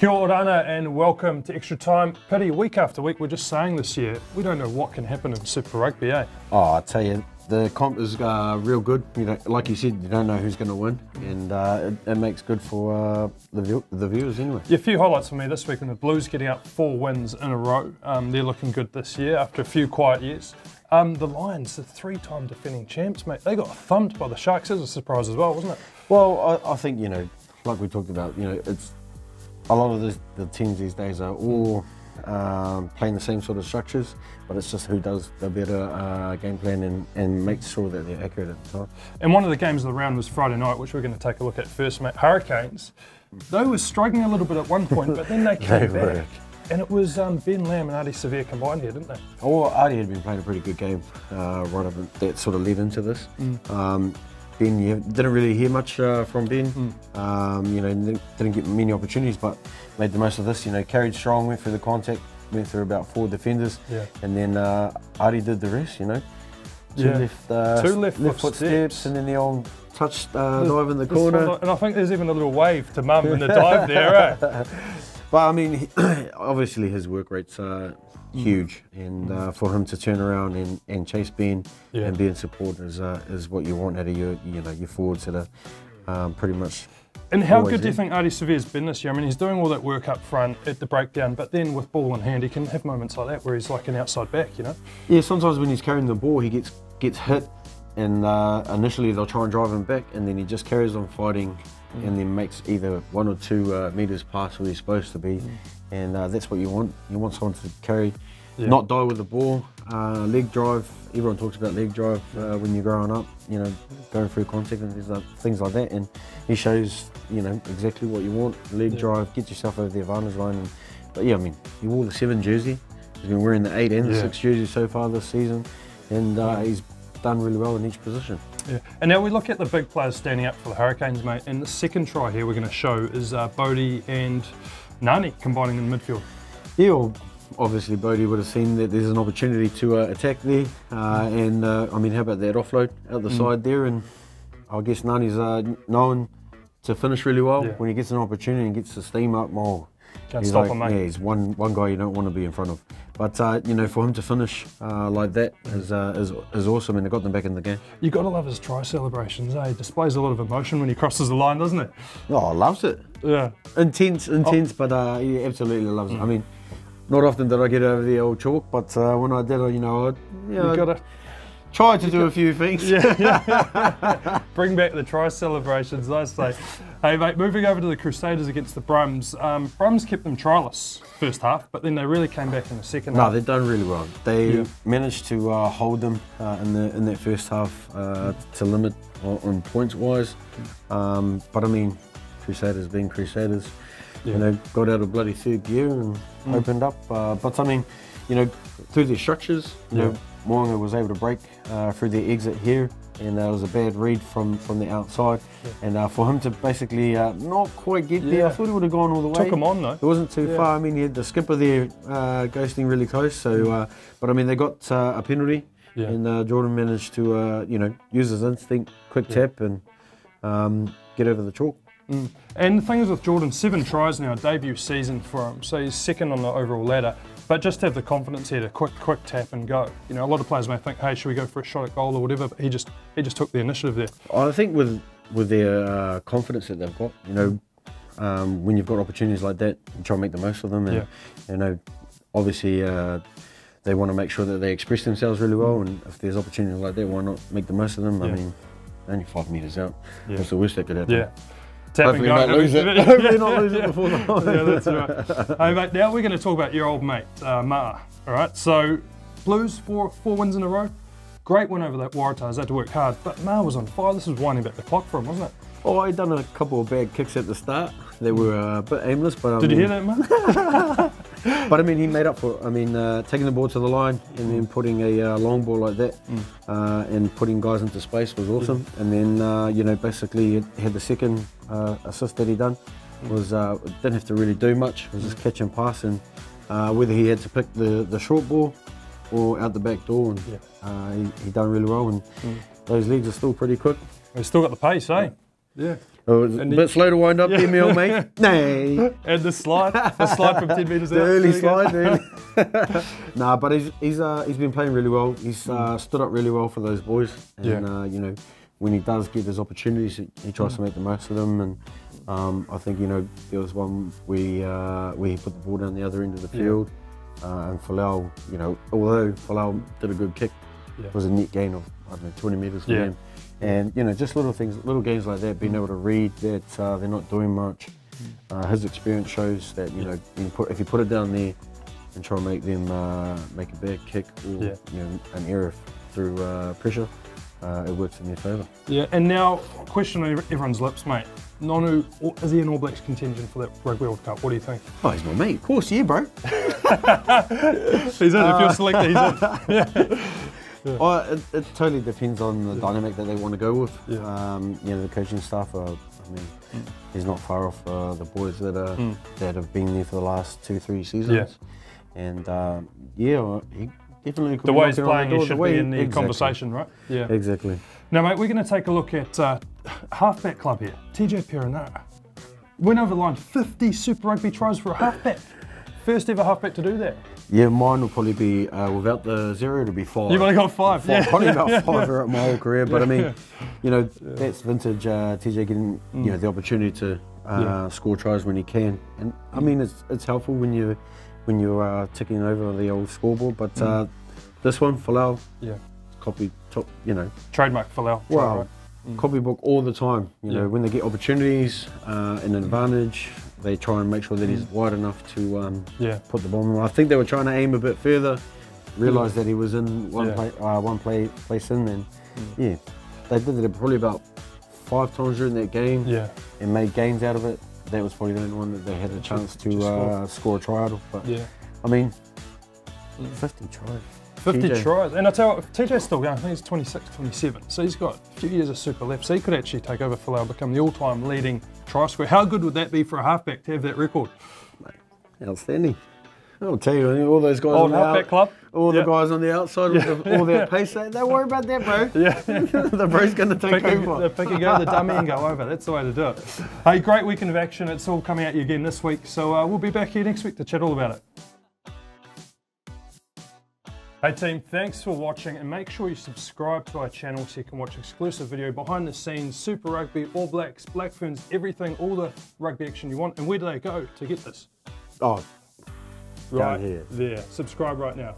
Kia ora and welcome to Extra Time. Piri, week after week we're just saying this year, we don't know what can happen in Super Rugby, eh? Oh, I tell you, the comp is real good. You know, like you said, you don't know who's going to win, and it makes good for the viewers anyway. Yeah, a few highlights for me this week, and the Blues getting out 4 wins in a row. They're looking good this year after a few quiet years. The Lions, the 3-time defending champs, mate, they got thumped by the Sharks. It was a surprise as well, wasn't it? Well, I think, you know, like we talked about, you know, it's a lot of the teams these days are all playing the same sort of structures, but it's just who does the better game plan and makes sure that they're accurate at the time. And one of the games of the round was Friday night, which we're going to take a look at first, mate. Hurricanes, they were struggling a little bit at one point, but then they came back. And it was Ben Lamb and Ardie Savea combined here, didn't they? Oh, well, Ardie had been playing a pretty good game right up that sort of led into this. Ben, you didn't really hear much from Ben. You know, didn't get many opportunities, but made the most of this. You know, carried strong, went through the contact, went through about 4 defenders, and then Ardie did the rest. You know, two left footsteps, and then the old touch dive in the corner. And I think there's even a little wave to Mum in the dive there, eh? But I mean, obviously his work rate's huge, and for him to turn around and chase Ben and be in support is what you want out of your forwards that are pretty much. And how good do you think Ardie Savea's been this year? I mean, he's doing all that work up front at the breakdown, but then with ball in hand, he can have moments like that where he's like an outside back, you know? Yeah, sometimes when he's carrying the ball, he gets hit, and initially they'll try and drive him back, and then he just carries on fighting, and then makes either 1 or 2 metres past where he's supposed to be, and that's what you want. You want someone to carry, not die with the ball. Leg drive, everyone talks about leg drive when you're growing up, you know, going through contact and things like that, and he shows, you know, exactly what you want. Leg drive, get yourself over the advantage line. But yeah, I mean, he wore the 7 jersey, he's been wearing the 8 and the 6 jersey so far this season, and he's done really well in each position. Yeah, and now we look at the big players standing up for the Hurricanes, mate, and the second try here we're going to show is Bodie and Nani combining in midfield. Yeah, well, obviously Bodie would have seen that there's an opportunity to attack there, and I mean, how about that offload out the side there, and I guess Nani's known to finish really well. When he gets an opportunity and gets the steam up, can't stop him, mate. Yeah, he's one guy you don't want to be in front of. But you know, for him to finish like that is awesome, and it got them back in the game. You got to love his try celebrations, eh? He displays a lot of emotion when he crosses the line, doesn't it? Oh, loves it. Yeah. Intense, but he absolutely loves it. I mean, not often did I get over the old chalk, but when I did, you know, I tried to do a few things. Bring back the try celebrations, I say. Hey mate, moving over to the Crusaders against the Brums. Brums kept them tryless first half, but then they really came back in the second half. No, they've done really well. They managed to hold them in that first half to limit on points wise. But I mean, Crusaders being Crusaders, you know, got out of bloody 3rd gear and opened up. But I mean, you know, through their structures, you know, Mo'unga was able to break through their exit here, and it was a bad read from the outside. And for him to basically not quite get there, I thought he would have gone all the way. Took him on though. It wasn't too far. I mean, he had the skipper there ghosting really close. So, but I mean, they got a penalty, and Jordan managed to you know, use his instinct, quick tap, and get over the chalk. And the thing is with Jordan, 7 tries now, debut season for him, so he's second on the overall ladder. But just have the confidence here to quick tap and go. You know, a lot of players may think, hey, should we go for a shot at goal or whatever? But he just took the initiative there. I think with their confidence that they've got, you know, when you've got opportunities like that, you try and make the most of them. And you know, obviously they want to make sure that they express themselves really well. And if there's opportunities like that, why not make the most of them? I mean, only 5 metres out. What's the worst that could happen? Hopefully not lose it. Hopefully not lose it before the line. Yeah, that's right. Hey mate, now we're going to talk about your old mate, Ma'a. All right, so Blues, 4 wins in a row. Great win over that Waratahs, had to work hard, but Ma'a was on fire. This was winding back the clock for him, wasn't it? Oh, he'd done a couple of bad kicks at the start. They were a bit aimless, but Did you hear that, Ma'a? But I mean, he made up for it. I mean, taking the ball to the line and then putting a long ball like that and putting guys into space was awesome. And then, you know, basically had the second assist that he done was didn't have to really do much. It was just catch and pass, and whether he had to pick the short ball or out the back door, and he done really well. And those legs are still pretty quick. He's still got the pace, eh? Yeah. Oh, it's a bit slow to wind up there, Mel, mate. Nay. And the slide from 10 metres out. The early slide, Nah, but he's been playing really well. He's stood up really well for those boys. And, you know, when he does get his opportunities, he tries to make the most of them. And I think, you know, there was one where he put the ball down the other end of the field. And Folau, you know, although Folau did a good kick, it was a net gain of, I don't know, 20 metres for him. And, you know, just little things, little games like that, being able to read that they're not doing much. His experience shows that, you know, if you put it down there and try and make them make a bad kick or you know, an error through pressure, it works in their favour. Yeah, and now, question on everyone's lips, mate. Nonu, is he an All Blacks contingent for that Rugby World Cup? What do you think? Oh, he's my mate. Of course, yeah, bro. He's in. If you're selected, he's in. It totally depends on the dynamic that they want to go with. You know, the coaching staff are, I mean, he's not far off the boys that have been there for the last 2-3 seasons. And yeah, he definitely could. The way he's playing, he should be in the conversation, right? Yeah, exactly. Now, mate, we're going to take a look at halfback club here. TJ Perenara went over the line, 50 Super Rugby tries for a halfback. First ever halfback to do that. Yeah, mine will probably be, without the 0, it'll be 5. You've only got 5. Probably about 5 throughout my whole career, but I mean, you know, that's vintage TJ getting, you know, the opportunity to score tries when he can. And I mean, it's helpful when you're ticking over the old scoreboard, but this one, Folau, copy, you know. Trademark Folau. Wow. Copybook all the time. You know, when they get opportunities, an advantage, they try and make sure that he's wide enough to put the bomb in. I think they were trying to aim a bit further, realised that he was in one place in, and they did it probably about 5 times during that game and made gains out of it. That was probably the only one that they had a chance to score a try out of. But I mean, 50 tries. 50 tries, and I tell you what, TJ's still young. I think he's 26, 27, so he's got a few years of super left, so he could actually take over Folau, become the all-time leading try scorer. How good would that be for a halfback to have that record? Mate, outstanding. I'll tell you, all those guys on the halfback club, all the guys on the outside with all their pace, don't worry about that, bro. The bro's going to take over. The pick and go, the dummy and go over. That's the way to do it. Hey, great weekend of action. It's all coming at you again this week, so we'll be back here next week to chat all about it. Hey team, thanks for watching, and make sure you subscribe to our channel so you can watch exclusive video, behind the scenes, Super Rugby, All Blacks, Black Ferns, everything, all the rugby action you want. And where do they go to get this? Oh, right here. There. Subscribe right now.